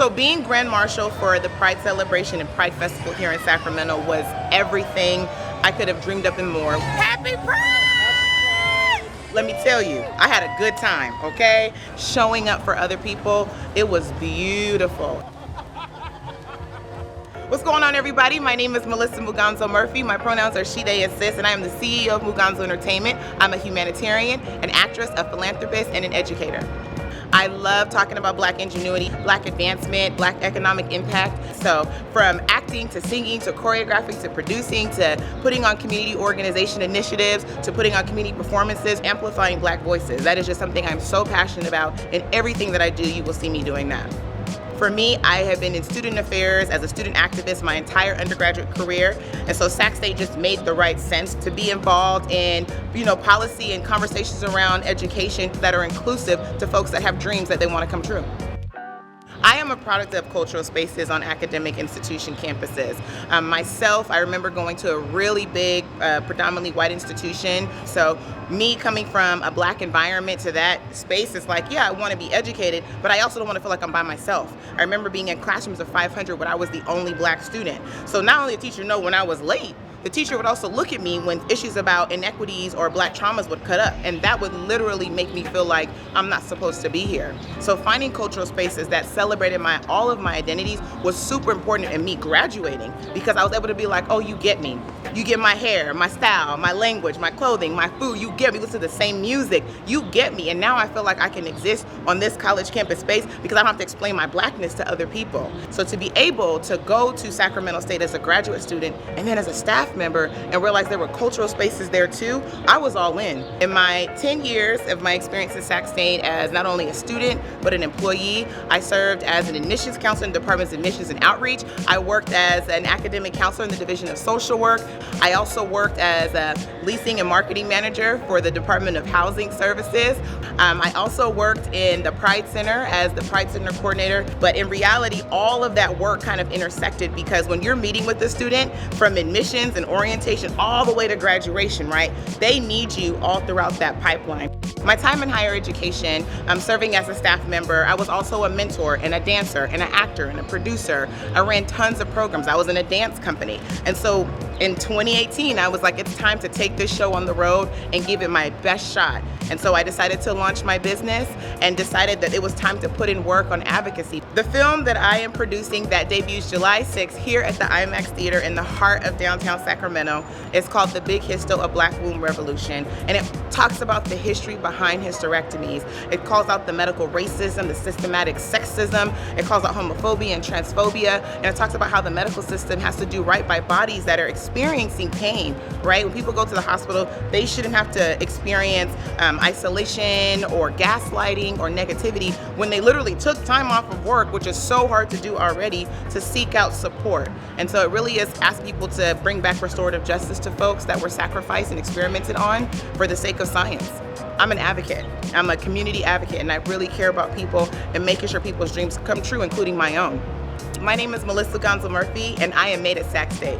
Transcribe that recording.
So being Grand Marshal for the Pride Celebration and Pride Festival here in Sacramento was everything I could have dreamed up and more. Happy Pride! Let me tell you, I had a good time, okay? Showing up for other people, it was beautiful. What's going on, everybody? My name is Melissa Muganzo Murphy. My pronouns are she, they, and sis, and I am the CEO of Muganzo Entertainment. I'm a humanitarian, an actress, a philanthropist, and an educator. I love talking about Black ingenuity, Black advancement, Black economic impact. So from acting to singing to choreography to producing to putting on community organization initiatives to putting on community performances, amplifying Black voices. That is just something I'm so passionate about. In everything that I do, you will see me doing that. For me, I have been in student affairs as a student activist my entire undergraduate career, and so Sac State just made the right sense to be involved in, policy and conversations around education that are inclusive to folks that have dreams that they want to come true. I am a product of cultural spaces on academic institution campuses. Myself, I remember going to a really big, predominantly white institution. So me coming from a Black environment to that space is like, yeah, I want to be educated, but I also don't want to feel like I'm by myself. I remember being in classrooms of 500 when I was the only Black student. So not only did the teacher know when I was late, the teacher would also look at me when issues about inequities or Black traumas would cut up, and that would literally make me feel like I'm not supposed to be here. So finding cultural spaces that celebrated all of my identities was super important in me graduating, because I was able to be like, oh, you get me. You get my hair, my style, my language, my clothing, my food. You get me. We listen to the same music. You get me. And now I feel like I can exist on this college campus space because I don't have to explain my Blackness to other people. So to be able to go to Sacramento State as a graduate student and then as a staff member and realize there were cultural spaces there too, I was all in. In my 10 years of my experience at Sac State as not only a student but an employee, I served as an admissions counselor in the Department's Admissions and Outreach. I worked as an academic counselor in the Division of Social Work. I also worked as a leasing and marketing manager for the Department of Housing Services. I also worked in the Pride Center as the Pride Center coordinator, but in reality, all of that work kind of intersected, because when you're meeting with a student from admissions and orientation all the way to graduation, right, they need you all throughout that pipeline. My time in higher education, serving as a staff member, I was also a mentor and a dancer and an actor and a producer. I ran tons of programs. I was in a dance company. And so in 2018, I was like, it's time to take this show on the road and give it my best shot. And so I decided to launch my business and decided that it was time to put in work on advocacy. The film that I am producing that debuts July 6th here at the IMAX Theater in the heart of downtown Sacramento is called The Big Histo, A Black Womb Revolution. And it talks about the history behind hysterectomies. It calls out the medical racism, the systematic sexism. It calls out homophobia and transphobia. And it talks about how the medical system has to do right by bodies that are experiencing pain, right? When people go to the hospital, they shouldn't have to experience isolation or gaslighting or negativity when they literally took time off of work, which is so hard to do already, to seek out support. And so it really is asking people to bring back restorative justice to folks that were sacrificed and experimented on for the sake of science. I'm an advocate. I'm a community advocate, and I really care about people and making sure people's dreams come true, including my own. My name is Melissa Muganzo Murphy, and I am made at Sac State.